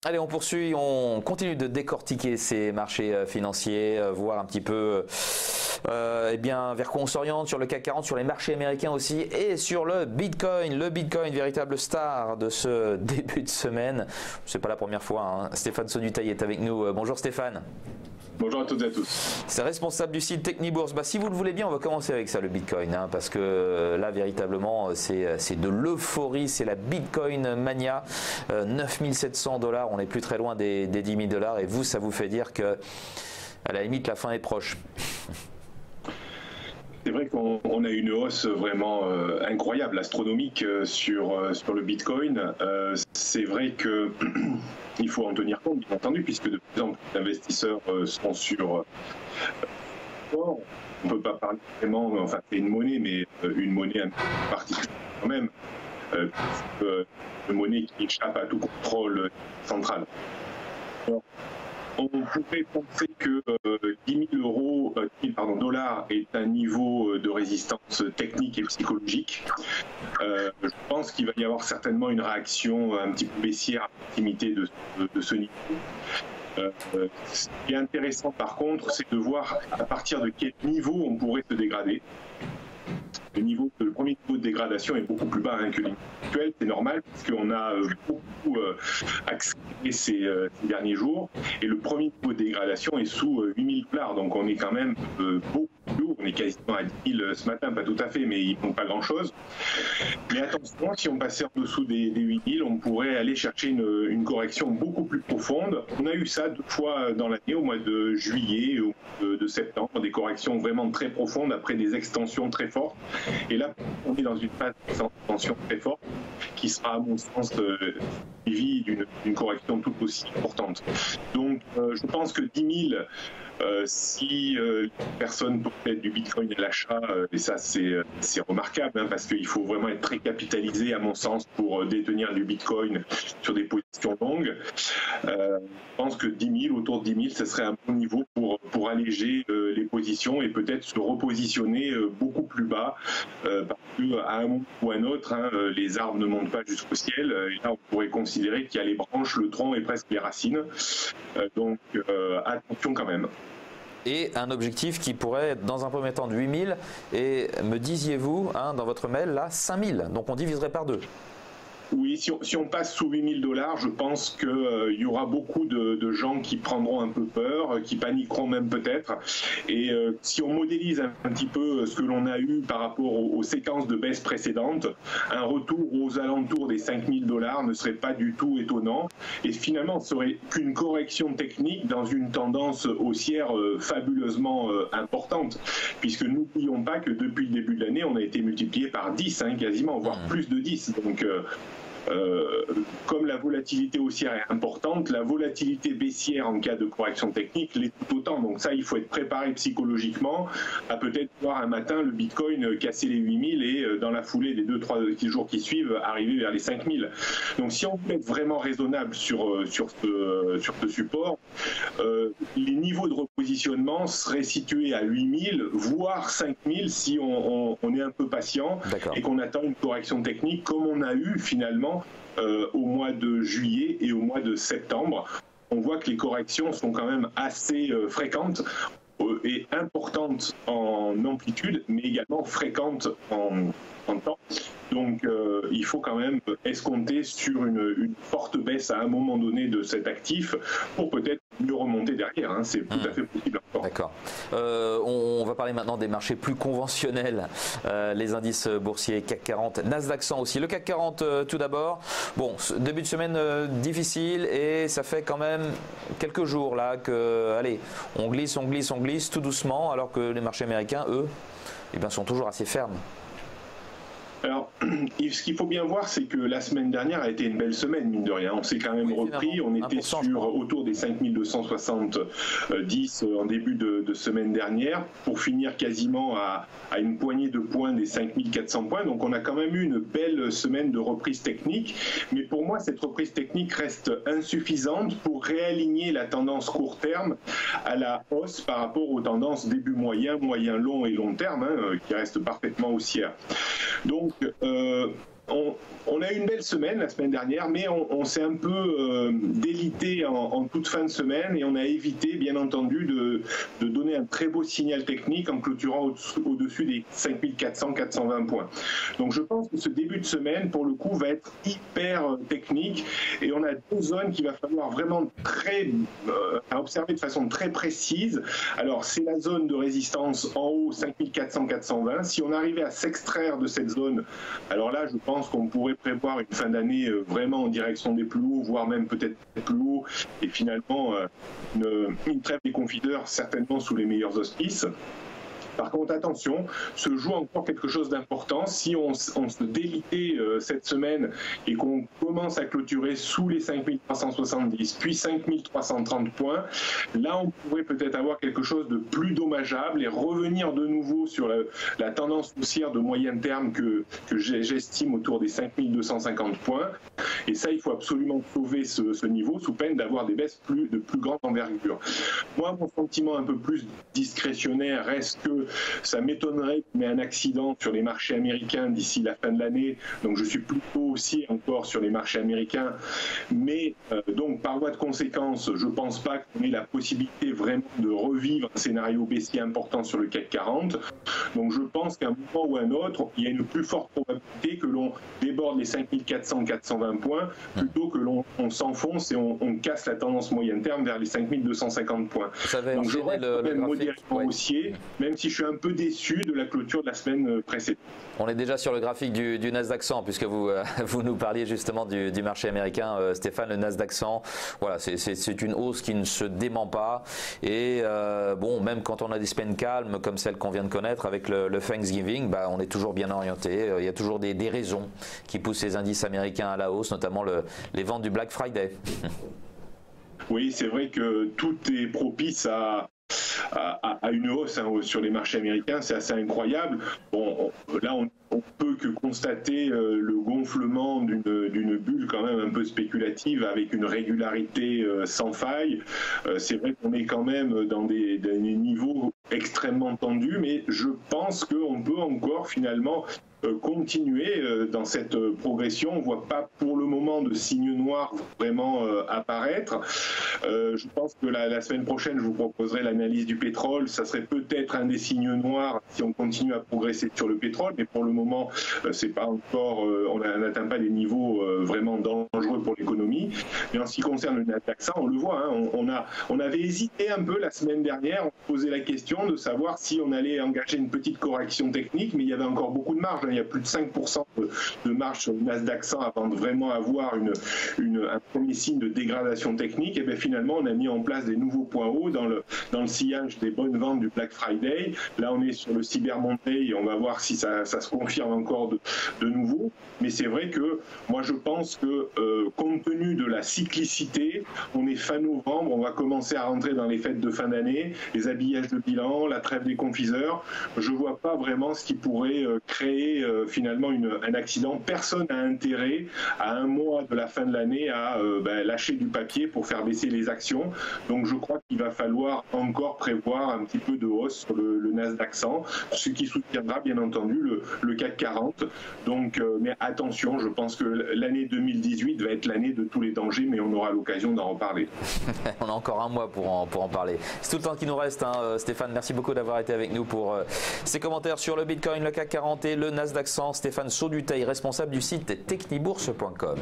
Allez, on poursuit, on continue de décortiquer ces marchés financiers, voir un petit peu eh bien, vers quoi on s'oriente sur le CAC 40, sur les marchés américains aussi et sur le Bitcoin. Le Bitcoin, véritable star de ce début de semaine. Ce n'est pas la première fois, hein. Stéphane Sonutaille est avec nous. Bonjour Stéphane. Bonjour à toutes et à tous. C'est responsable du site Technibourse. Si vous le voulez bien, on va commencer avec ça, le Bitcoin, hein, parce que là, véritablement, c'est de l'euphorie, c'est la Bitcoin mania. 9700 $, on n'est plus très loin des 10 000 $. Et vous, ça vous fait dire que, à la limite, la fin est proche. C'est vrai qu'on a une hausse vraiment incroyable, astronomique sur le Bitcoin. C'est vrai que il faut en tenir compte, bien entendu, puisque de plus en plus d'investisseurs sont sur. On ne peut pas parler vraiment, enfin c'est une monnaie, mais une monnaie un peu particulière quand même, une monnaie qui échappe à tout contrôle central. Alors, on pourrait penser que 10 000 dollars est un niveau de résistance technique et psychologique. Je pense qu'il va y avoir certainement une réaction un petit peu baissière à proximité de ce niveau. Ce qui est intéressant par contre, c'est de voir à partir de quel niveau on pourrait se dégrader. Le premier niveau de dégradation est beaucoup plus bas que le niveau actuel, c'est normal, puisqu'on a beaucoup accéléré ces derniers jours, et le premier niveau de dégradation est sous 8000 $, donc on est quand même beaucoup plus haut, on est quasiment à 10 000 ce matin, pas tout à fait, mais il ne manque pas grand-chose. Mais attention, si on passait en dessous des 8000, on pourrait aller chercher une correction beaucoup plus profonde. On a eu ça 2 fois dans l'année, au mois de juillet et au mois de septembre, des corrections vraiment très profondes après des extensions très fortes. Et là, on est dans une phase d'extension très forte qui sera, à mon sens, suivie d'une correction tout aussi importante. Donc, je pense que 10 000, si personne possède du Bitcoin à l'achat, et ça c'est remarquable, hein, parce qu'il faut vraiment être très capitalisé, à mon sens, pour détenir du Bitcoin sur des positions longues. Je pense que 10 000, autour de 10 000, ce serait un bon niveau pour alléger les positions et peut-être se repositionner beaucoup plus bas, parce qu'à un moment ou à un autre, hein, les arbres ne montent pas jusqu'au ciel, et là on pourrait considérer qu'il y a les branches, le tronc et presque les racines. Donc attention quand même. Et un objectif qui pourrait être dans un premier temps de 8000 et me disiez-vous, hein, dans votre mail, là, 5000. Donc on diviserait par 2. Oui, si on passe sous 8000 $, je pense qu'il y aura beaucoup de gens qui prendront un peu peur, qui paniqueront même peut-être. Et si on modélise un petit peu ce que l'on a eu par rapport aux séquences de baisse précédentes, un retour aux alentours des 5000 $ ne serait pas du tout étonnant. Et finalement, ce serait qu'une correction technique dans une tendance haussière fabuleusement importante. Puisque n'oublions pas que depuis le début de l'année, on a été multiplié par 10, hein, quasiment, voire plus de 10. Donc comme la volatilité haussière est importante, la volatilité baissière en cas de correction technique l'est tout autant. Donc ça, il faut être préparé psychologiquement à peut-être voir un matin le Bitcoin casser les 8000 et dans la foulée des 2-3 jours qui suivent, arriver vers les 5000. Donc si on veut être vraiment raisonnable sur ce support, les niveaux de repositionnement seraient situés à 8000, voire 5000 si on est un peu patient et qu'on attend une correction technique comme on a eu finalement au mois de juillet et au mois de septembre. On voit que les corrections sont quand même assez fréquentes et importantes en amplitude, mais également fréquentes en temps. Donc il faut quand même escompter sur une forte baisse à un moment donné de cet actif pour peut-être mieux remonter derrière, hein. C'est tout à fait possible encore. D'accord. On va parler maintenant des marchés plus conventionnels, les indices boursiers CAC 40, Nasdaq 100 aussi. Le CAC 40 tout d'abord. Bon, début de semaine difficile et ça fait quand même quelques jours là que, allez, on glisse tout doucement, alors que les marchés américains, eux, eh bien, sont toujours assez fermes. Alors, ce qu'il faut bien voir, c'est que la semaine dernière a été une belle semaine, mine de rien. On s'est quand même repris. On était autour des 5270 en début de semaine dernière, pour finir quasiment à une poignée de points des 5400 points. Donc, on a quand même eu une belle semaine de reprise technique. Mais pour moi, cette reprise technique reste insuffisante pour réaligner la tendance court terme à la hausse par rapport aux tendances début moyen, moyen long et long terme, hein, qui restent parfaitement haussières. Donc, on a eu une belle semaine la semaine dernière, mais on s'est un peu délité en toute fin de semaine et on a évité, bien entendu, de donner un très beau signal technique en clôturant au-dessus des 5400-420 points. Donc je pense que ce début de semaine, pour le coup, va être hyper technique et on a deux zones qu'il va falloir vraiment à observer de façon très précise. Alors c'est la zone de résistance en haut, 5400-420. Si on arrivait à s'extraire de cette zone, alors là, je pense qu'on pourrait prévoir une fin d'année vraiment en direction des plus hauts, voire même peut-être plus hauts, et finalement une trêve des confiteurs certainement sous les meilleurs auspices. Par contre, attention, se joue encore quelque chose d'important. Si on se délitait cette semaine et qu'on commence à clôturer sous les 5370, puis 5330 points, là, on pourrait peut-être avoir quelque chose de plus dommageable et revenir de nouveau sur la tendance haussière de moyen terme que j'estime autour des 5250 points. Et ça, il faut absolument sauver ce niveau sous peine d'avoir des baisses de plus grande envergure. Moi, mon sentiment un peu plus discrétionnaire reste que ça m'étonnerait qu'il y ait un accident sur les marchés américains d'ici la fin de l'année. Donc je suis plutôt aussi encore sur les marchés américains. Mais donc par voie de conséquence, je ne pense pas qu'on ait la possibilité vraiment de revivre un scénario baissier important sur le CAC 40. Donc je pense qu'à un moment ou à un autre, il y a une plus forte probabilité que l'on déborde les 5400-420 points plutôt que l'on s'enfonce et on casse la tendance moyen terme vers les 5250 points. Donc je reste quand même modérément haussier, même si je suis un peu déçu de la clôture de la semaine précédente. On est déjà sur le graphique du Nasdaq 100 puisque vous nous parliez justement du marché américain, Stéphane. Le Nasdaq 100, voilà, c'est une hausse qui ne se dément pas et bon, même quand on a des semaines calmes comme celle qu'on vient de connaître avec le Thanksgiving, on est toujours bien orienté. Il y a toujours des raisons qui poussent les indices américains à la hausse, notamment les ventes du Black Friday. Oui, c'est vrai que tout est propice à une hausse sur les marchés américains, c'est assez incroyable. Bon, là, on peut que constater le gonflement d'une bulle quand même un peu spéculative avec une régularité sans faille. C'est vrai qu'on est quand même dans des niveaux extrêmement tendus, mais je pense qu'on peut encore finalement continuer dans cette progression. On ne voit pas pour le moment de signes noirs vraiment apparaître. Je pense que la semaine prochaine, je vous proposerai l'analyse du pétrole. Ça serait peut-être un des signes noirs si on continue à progresser sur le pétrole, mais pour le moment, c'est pas encore, on n'atteint pas des niveaux vraiment dangereux pour l'économie. Mais en ce qui concerne le Nasdaq 100, on le voit, on avait hésité un peu la semaine dernière, on posait la question de savoir si on allait engager une petite correction technique, mais il y avait encore beaucoup de marge. Il y a plus de 5% de marge sur le Nasdaq 100 avant de vraiment avoir un premier signe de dégradation technique. Et bien finalement, on a mis en place des nouveaux points hauts dans le sillage des bonnes ventes du Black Friday. Là, on est sur le Cyber Monday et on va voir si ça se confirme encore de nouveau. Mais c'est vrai que moi, je pense que compte tenu de la cyclicité, on est fin novembre, on va commencer à rentrer dans les fêtes de fin d'année, les habillages de bilan, la trêve des confiseurs. Je ne vois pas vraiment ce qui pourrait créer finalement un accident. Personne n'a intérêt à un mois de la fin de l'année à lâcher du papier pour faire baisser les actions. Donc je crois qu'il va falloir encore prévoir un petit peu de hausse sur le Nasdaq 100, ce qui soutiendra bien entendu le CAC 40. Donc, mais attention, je pense que l'année 2018 va être l'année de tous les dangers, mais on aura l'occasion d'en reparler. On a encore un mois pour en parler. C'est tout le temps qui nous reste, Stéphane. Merci beaucoup d'avoir été avec nous pour ces commentaires sur le Bitcoin, le CAC 40 et le Nasdaq 100. Stéphane Sauduteil, responsable du site technibourse.com.